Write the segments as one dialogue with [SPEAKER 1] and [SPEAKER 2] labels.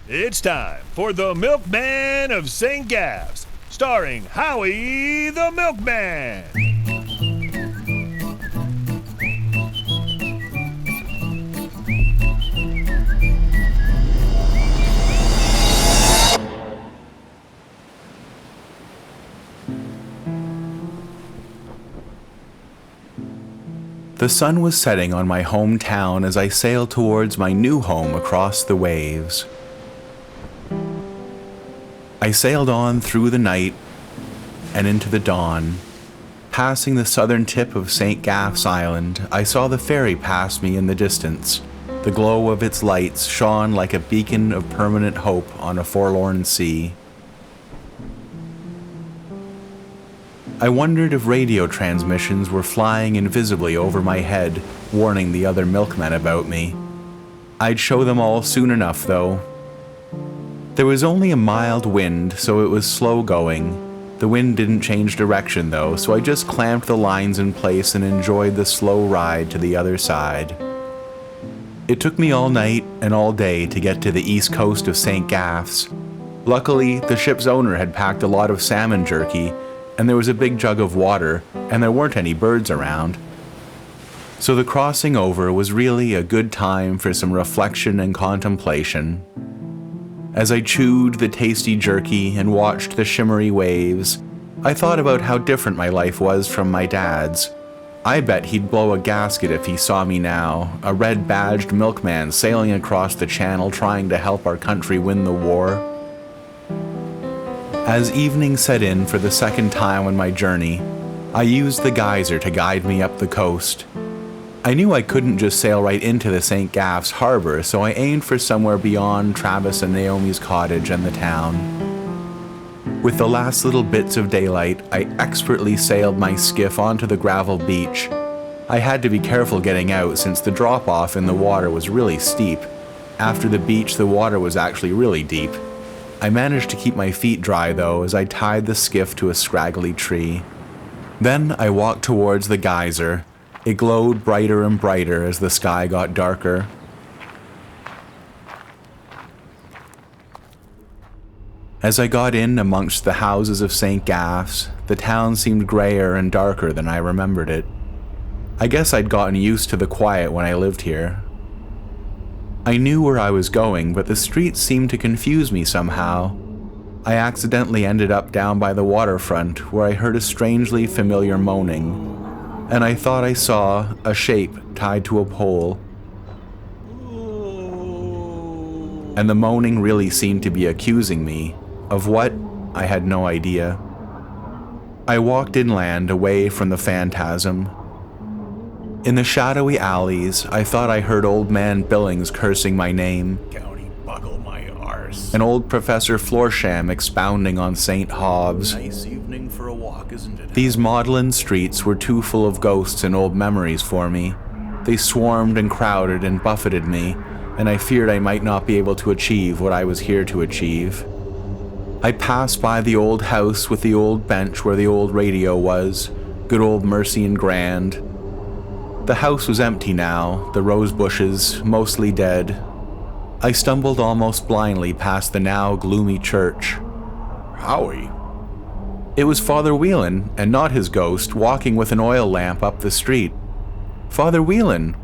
[SPEAKER 1] It's time for The Milkman of St. Gaff's, starring Howie the Milkman.
[SPEAKER 2] The sun was setting on my hometown as I sailed towards my new home across the waves. I sailed on through the night and into the dawn. Passing the southern tip of St. Gaff's Island, I saw the ferry pass me in the distance. The glow of its lights shone like a beacon of permanent hope on a forlorn sea. I wondered if radio transmissions were flying invisibly over my head, warning the other milkmen about me. I'd show them all soon enough, though. There was only a mild wind, so it was slow going. The wind didn't change direction, though, so I just clamped the lines in place and enjoyed the slow ride to the other side. It took me all night and all day to get to the east coast of St. Gaff's. Luckily, the ship's owner had packed a lot of salmon jerky, and there was a big jug of water, and there weren't any birds around. So the crossing over was really a good time for some reflection and contemplation. As I chewed the tasty jerky and watched the shimmery waves, I thought about how different my life was from my dad's. I bet he'd blow a gasket if he saw me now, a red-badged milkman sailing across the channel trying to help our country win the war. As evening set in for the second time on my journey, I used the geyser to guide me up the coast. I knew I couldn't just sail right into the St. Gaff's harbor, so I aimed for somewhere beyond Travis and Naomi's cottage and the town. With the last little bits of daylight, I expertly sailed my skiff onto the gravel beach. I had to be careful getting out since the drop-off in the water was really steep. After the beach, the water was actually really deep. I managed to keep my feet dry, though, as I tied the skiff to a scraggly tree. Then I walked towards the geyser. It glowed brighter and brighter as the sky got darker. As I got in amongst the houses of St. Gaff's, the town seemed grayer and darker than I remembered it. I guess I'd gotten used to the quiet when I lived here. I knew where I was going, but the streets seemed to confuse me somehow. I accidentally ended up down by the waterfront, where I heard a strangely familiar moaning, and I thought I saw a shape tied to a pole. And the moaning really seemed to be accusing me. Of what? I had no idea. I walked inland away from the phantasm. In the shadowy alleys, I thought I heard Old Man Billings cursing my name,
[SPEAKER 1] County buckle my arse,
[SPEAKER 2] and old Professor Florsham expounding on St. Hobbs.
[SPEAKER 1] Nice evening for a walk, isn't it?
[SPEAKER 2] These maudlin streets were too full of ghosts and old memories for me. They swarmed and crowded and buffeted me, and I feared I might not be able to achieve what I was here to achieve. I passed by the old house with the old bench where the old radio was, good old Mercy and Grand. The house was empty now, the rose bushes mostly dead. I stumbled almost blindly past the now gloomy church.
[SPEAKER 1] Howie.
[SPEAKER 2] It was Father Whelan, and not his ghost, walking with an oil lamp up the street. Father Whelan.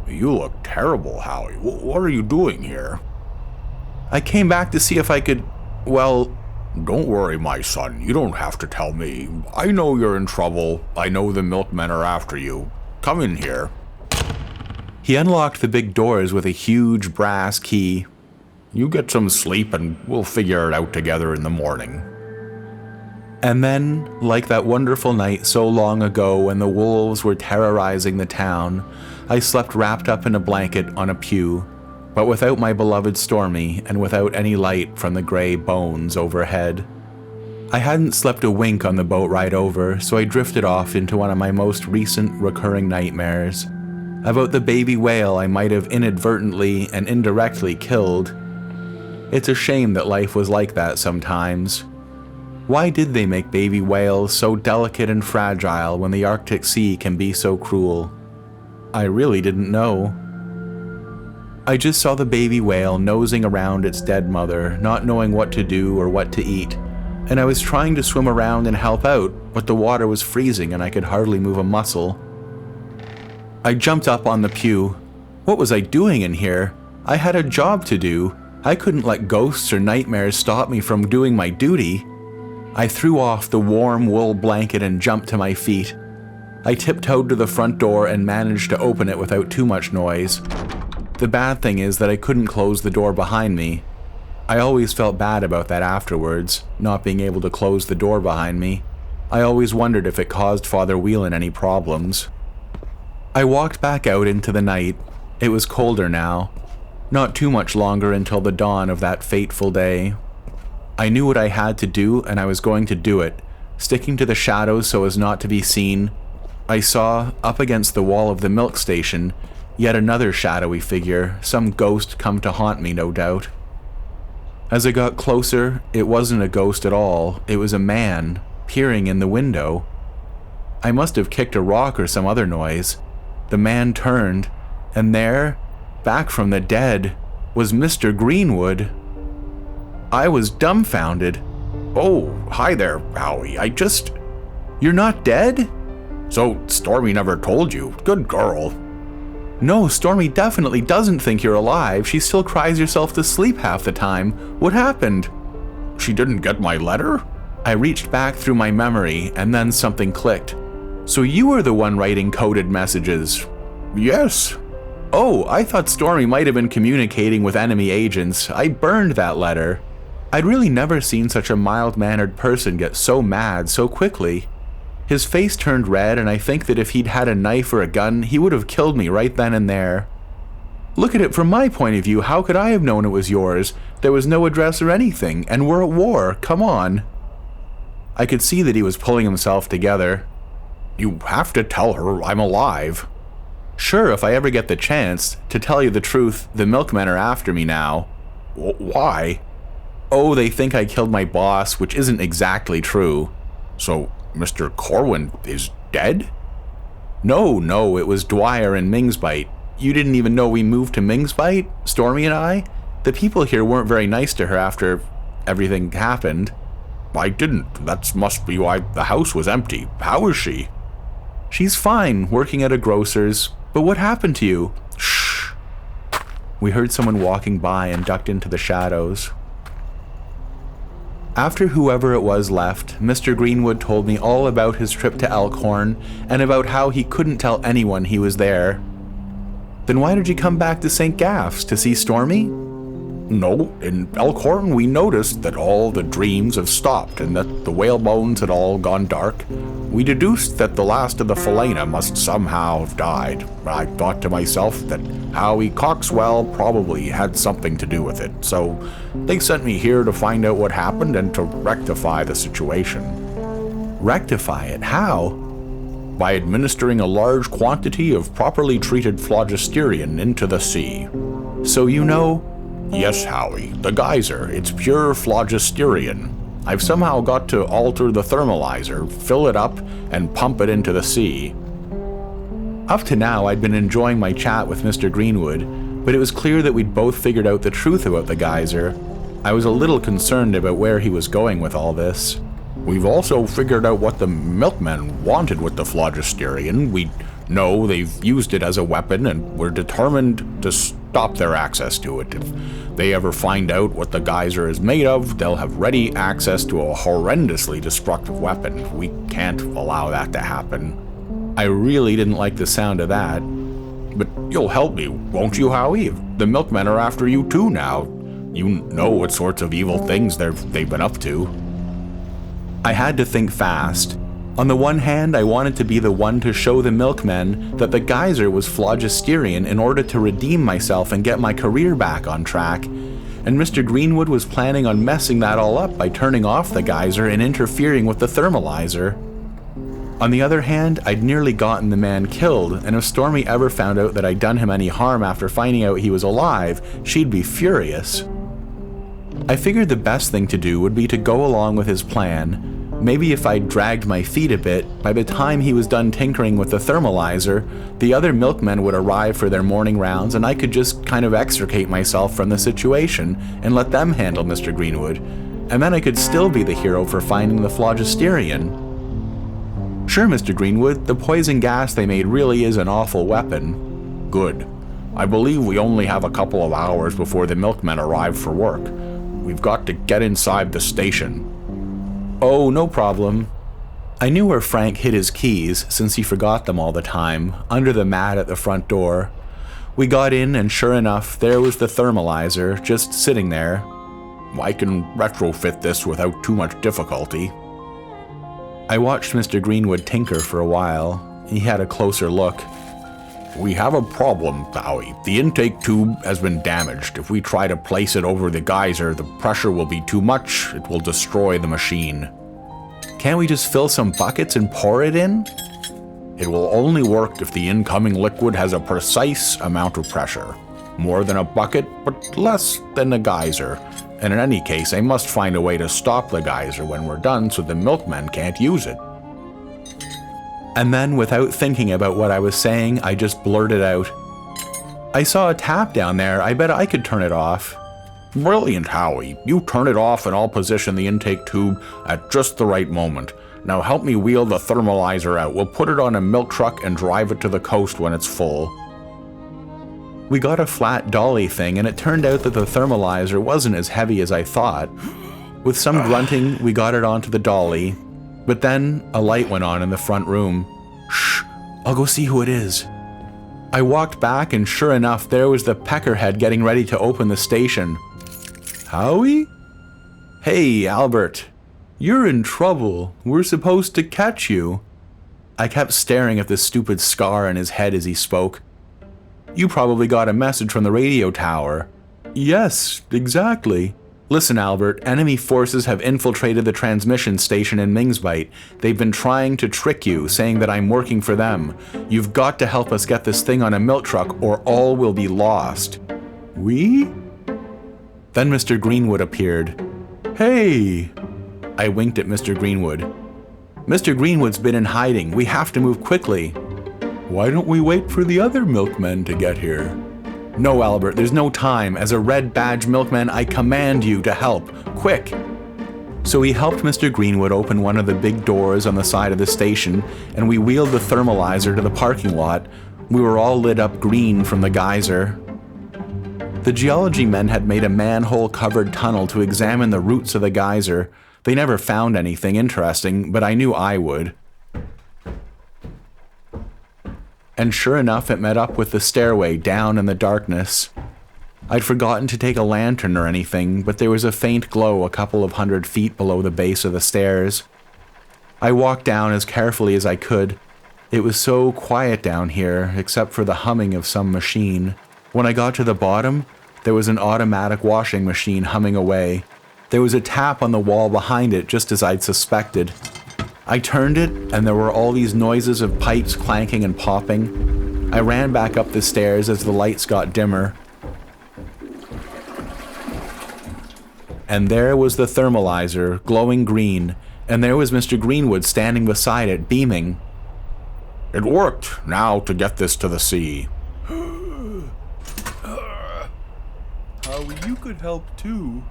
[SPEAKER 1] You look terrible, Howie. What are you doing here?
[SPEAKER 2] I came back to see if I could, well...
[SPEAKER 1] Don't worry, my son. You don't have to tell me. I know you're in trouble. I know the milkmen are after you. Come in here.
[SPEAKER 2] He unlocked the big doors with a huge brass key.
[SPEAKER 1] You get some sleep and we'll figure it out together in the morning.
[SPEAKER 2] And then, like that wonderful night so long ago when the wolves were terrorizing the town, I slept wrapped up in a blanket on a pew, but without my beloved Stormy and without any light from the gray bones overhead. I hadn't slept a wink on the boat ride over, so I drifted off into one of my most recent recurring nightmares about the baby whale I might have inadvertently and indirectly killed. It's a shame that life was like that sometimes. Why did they make baby whales so delicate and fragile when the Arctic Sea can be so cruel? I really didn't know. I just saw the baby whale nosing around its dead mother, not knowing what to do or what to eat, and I was trying to swim around and help out, but the water was freezing and I could hardly move a muscle. I jumped up on the pew. What was I doing in here? I had a job to do. I couldn't let ghosts or nightmares stop me from doing my duty. I threw off the warm wool blanket and jumped to my feet. I tiptoed to the front door and managed to open it without too much noise. The bad thing is that I couldn't close the door behind me. I always felt bad about that afterwards, not being able to close the door behind me. I always wondered if it caused Father Whelan any problems. I walked back out into the night. It was colder now. Not too much longer until the dawn of that fateful day. I knew what I had to do, and I was going to do it, sticking to the shadows so as not to be seen. I saw, up against the wall of the milk station, yet another shadowy figure, some ghost come to haunt me, no doubt. As I got closer, it wasn't a ghost at all. It was a man, peering in the window. I must have kicked a rock or some other noise. The man turned, and there, back from the dead, was Mr. Greenwood. I was dumbfounded.
[SPEAKER 1] Oh, hi there, Howie.
[SPEAKER 2] You're not dead?
[SPEAKER 1] So, Stormy never told you. Good girl.
[SPEAKER 2] No, Stormy definitely doesn't think you're alive. She still cries herself to sleep half the time. What happened?
[SPEAKER 1] She didn't get my letter?
[SPEAKER 2] I reached back through my memory, and then something clicked. So you were the one writing coded messages?
[SPEAKER 1] Yes.
[SPEAKER 2] Oh, I thought Stormy might have been communicating with enemy agents. I burned that letter. I'd really never seen such a mild-mannered person get so mad so quickly. His face turned red, and I think that if he'd had a knife or a gun, he would have killed me right then and there. Look at it from my point of view. How could I have known it was yours? There was no address or anything, and we're at war. Come on. I could see that he was pulling himself together.
[SPEAKER 1] You have to tell her I'm alive.
[SPEAKER 2] Sure, if I ever get the chance. To tell you the truth, the milkmen are after me now.
[SPEAKER 1] Why?
[SPEAKER 2] Oh, they think I killed my boss, which isn't exactly true.
[SPEAKER 1] So, Mr. Corwin is dead?
[SPEAKER 2] No, it was Dwyer and Mingsbite. You didn't even know we moved to Mingsbite, Stormy and I? The people here weren't very nice to her after everything happened.
[SPEAKER 1] I didn't. That must be why the house was empty. How is she?
[SPEAKER 2] She's fine, working at a grocer's. But what happened to you?
[SPEAKER 1] Shh.
[SPEAKER 2] We heard someone walking by and ducked into the shadows. After whoever it was left, Mr. Greenwood told me all about his trip to Elkhorn and about how he couldn't tell anyone he was there. Then why did you come back to St. Gaff's, to see Stormy?
[SPEAKER 1] No, in Elkhorn we noticed that all the dreams have stopped and that the whalebones had all gone dark. We deduced that the last of the Philena must somehow have died. I thought to myself that Howie Coxwell probably had something to do with it, so they sent me here to find out what happened and to rectify the situation.
[SPEAKER 2] Rectify it? How?
[SPEAKER 1] By administering a large quantity of properly treated phlogisterion into the sea.
[SPEAKER 2] So you know...
[SPEAKER 1] Yes, Howie, the geyser. It's pure phlogisterion. I've somehow got to alter the thermalizer, fill it up, and pump it into the sea.
[SPEAKER 2] Up to now, I'd been enjoying my chat with Mr. Greenwood, but it was clear that we'd both figured out the truth about the geyser. I was a little concerned about where he was going with all this.
[SPEAKER 1] We've also figured out what the milkmen wanted with the phlogisterion. We know they've used it as a weapon, and we're determined to stop their access to it. If they ever find out what the geyser is made of, they'll have ready access to a horrendously destructive weapon. We can't allow that to happen.
[SPEAKER 2] I really didn't like the sound of that.
[SPEAKER 1] But you'll help me, won't you, Howie? The milkmen are after you too now. You know what sorts of evil things they've been up to.
[SPEAKER 2] I had to think fast. On the one hand, I wanted to be the one to show the milkmen that the geyser was phlogisterion in order to redeem myself and get my career back on track, and Mr. Greenwood was planning on messing that all up by turning off the geyser and interfering with the thermalizer. On the other hand, I'd nearly gotten the man killed, and if Stormy ever found out that I'd done him any harm after finding out he was alive, she'd be furious. I figured the best thing to do would be to go along with his plan, Maybe if I dragged my feet a bit, by the time he was done tinkering with the thermalizer, the other milkmen would arrive for their morning rounds and I could just kind of extricate myself from the situation and let them handle Mr. Greenwood, and then I could still be the hero for finding the phlogisterian. Sure, Mr. Greenwood, the poison gas they made really is an awful weapon.
[SPEAKER 1] Good. I believe we only have a couple of hours before the milkmen arrive for work. We've got to get inside the station.
[SPEAKER 2] Oh, no problem. I knew where Frank hid his keys, since he forgot them all the time, under the mat at the front door. We got in, and sure enough, there was the thermalizer, just sitting there.
[SPEAKER 1] I can retrofit this without too much difficulty.
[SPEAKER 2] I watched Mr. Greenwood tinker for a while. He had a closer look.
[SPEAKER 1] We have a problem, Howie. The intake tube has been damaged. If we try to place it over the geyser, the pressure will be too much. It will destroy the machine.
[SPEAKER 2] Can't we just fill some buckets and pour it in?
[SPEAKER 1] It will only work if the incoming liquid has a precise amount of pressure. More than a bucket, but less than a geyser. And in any case, I must find a way to stop the geyser when we're done so the milkmen can't use it.
[SPEAKER 2] And then, without thinking about what I was saying, I just blurted out, I saw a tap down there. I bet I could turn it off.
[SPEAKER 1] Brilliant, Howie. You turn it off and I'll position the intake tube at just the right moment. Now help me wheel the thermalizer out. We'll put it on a milk truck and drive it to the coast when it's full.
[SPEAKER 2] We got a flat dolly thing, and it turned out that the thermalizer wasn't as heavy as I thought. With some grunting, we got it onto the dolly. But then a light went on in the front room. Shh, I'll go see who it is. I walked back, and sure enough, there was the peckerhead getting ready to open the station. Howie? Hey, Albert. You're in trouble. We're supposed to catch you. I kept staring at the stupid scar on his head as he spoke. You probably got a message from the radio tower. Yes, exactly. Listen, Albert, enemy forces have infiltrated the transmission station in Mingsbite. They've been trying to trick you, saying that I'm working for them. You've got to help us get this thing on a milk truck or all will be lost. We? Then Mr. Greenwood appeared. Hey! I winked at Mr. Greenwood. Mr. Greenwood's been in hiding. We have to move quickly. Why don't we wait for the other milkmen to get here? No, Albert, there's no time. As a red badge milkman, I command you to help. Quick! So we helped Mr. Greenwood open one of the big doors on the side of the station, and we wheeled the thermalizer to the parking lot. We were all lit up green from the geyser. The geology men had made a manhole-covered tunnel to examine the roots of the geyser. They never found anything interesting, but I knew I would. And sure enough, it met up with the stairway down in the darkness. I'd forgotten to take a lantern or anything, but there was a faint glow a couple of 100 feet below the base of the stairs. I walked down as carefully as I could. It was so quiet down here, except for the humming of some machine. When I got to the bottom, there was an automatic washing machine humming away. There was a tap on the wall behind it, just as I'd suspected. I turned it, and there were all these noises of pipes clanking and popping. I ran back up the stairs as the lights got dimmer. And there was the thermalizer, glowing green, and there was Mr. Greenwood standing beside it, beaming.
[SPEAKER 1] It worked. Now to get this to the sea.
[SPEAKER 2] Howie, you could help too.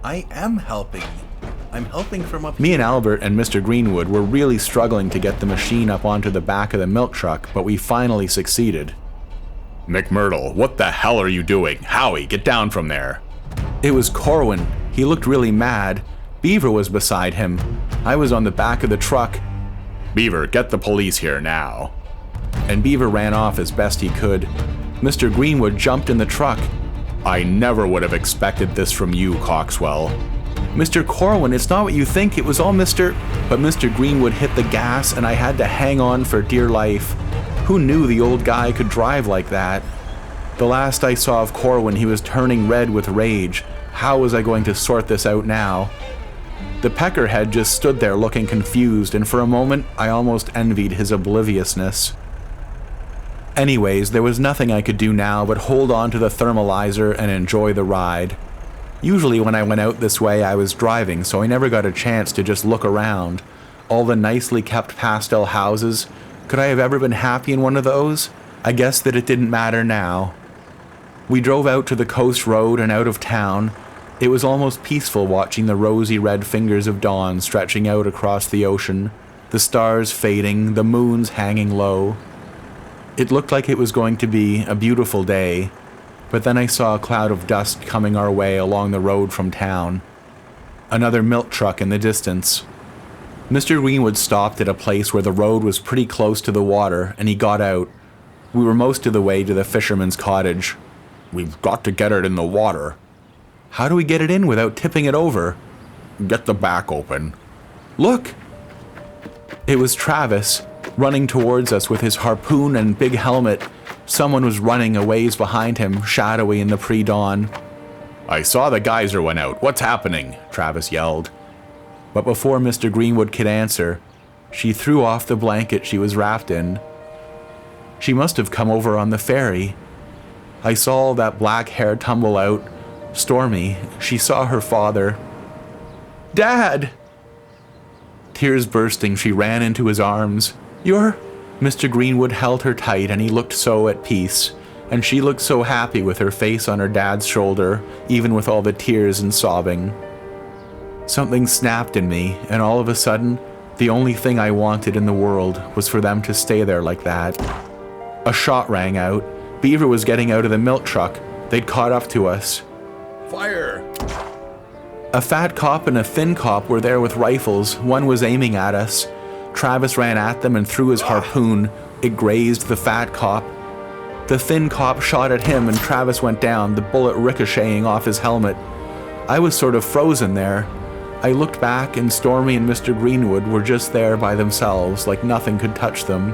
[SPEAKER 2] I am helping. I'm helping from up here. Me and Albert and Mr. Greenwood were really struggling to get the machine up onto the back of the milk truck, but we finally succeeded.
[SPEAKER 1] McMurdo, what the hell are you doing? Howie, get down from there.
[SPEAKER 2] It was Corwin. He looked really mad. Beaver was beside him. I was on the back of the truck.
[SPEAKER 1] Beaver, get the police here now.
[SPEAKER 2] And Beaver ran off as best he could. Mr. Greenwood jumped in the truck.
[SPEAKER 1] I never would have expected this from you, Coxwell.
[SPEAKER 2] Mr. Corwin, it's not what you think. It was all Mr. But Mr. Greenwood hit the gas and I had to hang on for dear life. Who knew the old guy could drive like that? The last I saw of Corwin, he was turning red with rage. How was I going to sort this out now? The peckerhead just stood there looking confused, and for a moment I almost envied his obliviousness. Anyways, there was nothing I could do now but hold on to the thermalizer and enjoy the ride. Usually when I went out this way, I was driving, so I never got a chance to just look around. All the nicely kept pastel houses. Could I have ever been happy in one of those? I guess that it didn't matter now. We drove out to the coast road and out of town. It was almost peaceful watching the rosy red fingers of dawn stretching out across the ocean, the stars fading, the moons hanging low. It looked like it was going to be a beautiful day, but then I saw a cloud of dust coming our way along the road from town. Another milk truck in the distance. Mr. Greenwood stopped at a place where the road was pretty close to the water, and he got out. We were most of the way to the fisherman's cottage.
[SPEAKER 1] We've got to get it in the water.
[SPEAKER 2] How do we get it in without tipping it over?
[SPEAKER 1] Get the back open.
[SPEAKER 2] Look! It was Travis, running towards us with his harpoon and big helmet. Someone was running a ways behind him, shadowy in the pre-dawn.
[SPEAKER 1] I saw the geyser went out. What's happening? Travis yelled.
[SPEAKER 2] But before Mr. Greenwood could answer, she threw off the blanket she was wrapped in. She must have come over on the ferry. I saw all that black hair tumble out. Stormy, she saw her father. Dad! Tears bursting, she ran into his arms. You're... Mr. Greenwood held her tight, and he looked so at peace, and she looked so happy with her face on her dad's shoulder, even with all the tears and sobbing. Something snapped in me, and all of a sudden, the only thing I wanted in the world was for them to stay there like that. A shot rang out. Beaver was getting out of the milk truck. They'd caught up to us.
[SPEAKER 1] Fire!
[SPEAKER 2] A fat cop and a thin cop were there with rifles. One was aiming at us. Travis ran at them and threw his harpoon. It grazed the fat cop. The thin cop shot at him and Travis went down, the bullet ricocheting off his helmet. I was sort of frozen there. I looked back and Stormy and Mr. Greenwood were just there by themselves, like nothing could touch them.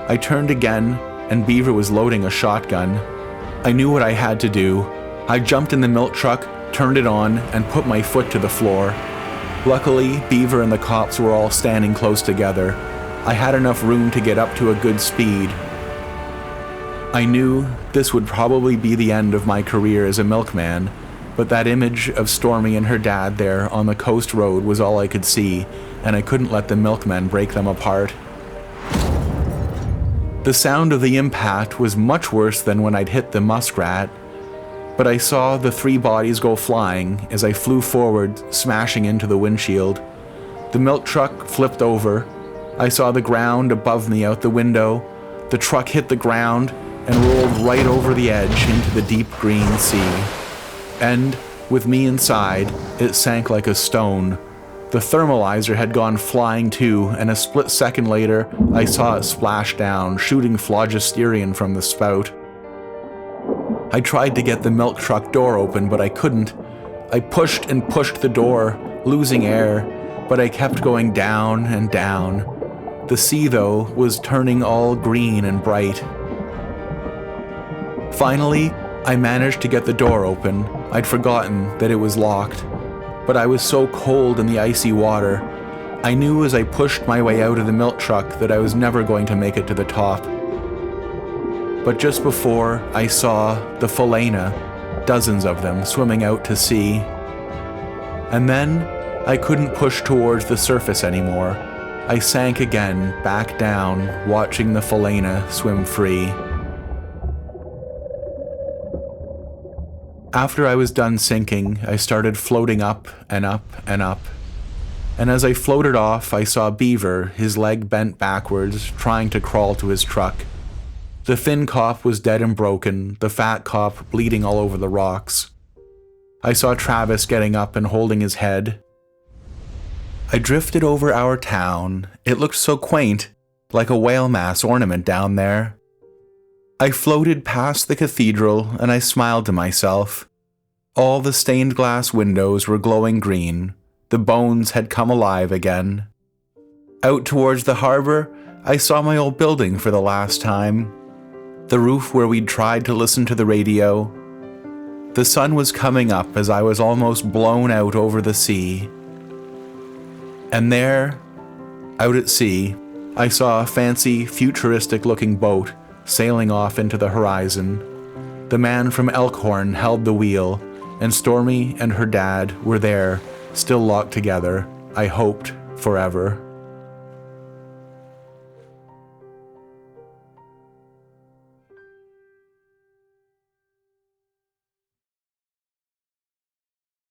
[SPEAKER 2] I turned again, and Beaver was loading a shotgun. I knew what I had to do. I jumped in the milk truck, turned it on, and put my foot to the floor. Luckily, Beaver and the cops were all standing close together. I had enough room to get up to a good speed. I knew this would probably be the end of my career as a milkman, but that image of Stormy and her dad there on the coast road was all I could see, and I couldn't let the milkmen break them apart. The sound of the impact was much worse than when I'd hit the muskrat, but I saw the 3 bodies go flying as I flew forward, smashing into the windshield. The milk truck flipped over. I saw the ground above me out the window. The truck hit the ground and rolled right over the edge into the deep green sea. And, with me inside, it sank like a stone. The thermalizer had gone flying too, and a split second later, I saw it splash down, shooting phlogisterium from the spout. I tried to get the milk truck door open, but I couldn't. I pushed and pushed the door, losing air, but I kept going down and down. The sea, though, was turning all green and bright. Finally, I managed to get the door open. I'd forgotten that it was locked, but I was so cold in the icy water. I knew as I pushed my way out of the milk truck that I was never going to make it to the top. But just before, I saw the phalaena, dozens of them swimming out to sea. And then, I couldn't push towards the surface anymore. I sank again, back down, watching the phalaena swim free. After I was done sinking, I started floating up and up and up. And as I floated off, I saw Beaver, his leg bent backwards, trying to crawl to his truck. The thin cop was dead and broken, the fat cop bleeding all over the rocks. I saw Travis getting up and holding his head. I drifted over our town. It looked so quaint, like a whale mass ornament down there. I floated past the cathedral and I smiled to myself. All the stained glass windows were glowing green. The bones had come alive again. Out towards the harbor, I saw my old building for the last time. The roof where we'd tried to listen to the radio. The sun was coming up as I was almost blown out over the sea. And there, out at sea, I saw a fancy, futuristic-looking boat sailing off into the horizon. The man from Elkhorn held the wheel, And Stormy and her dad were there, still locked together, I hoped, forever.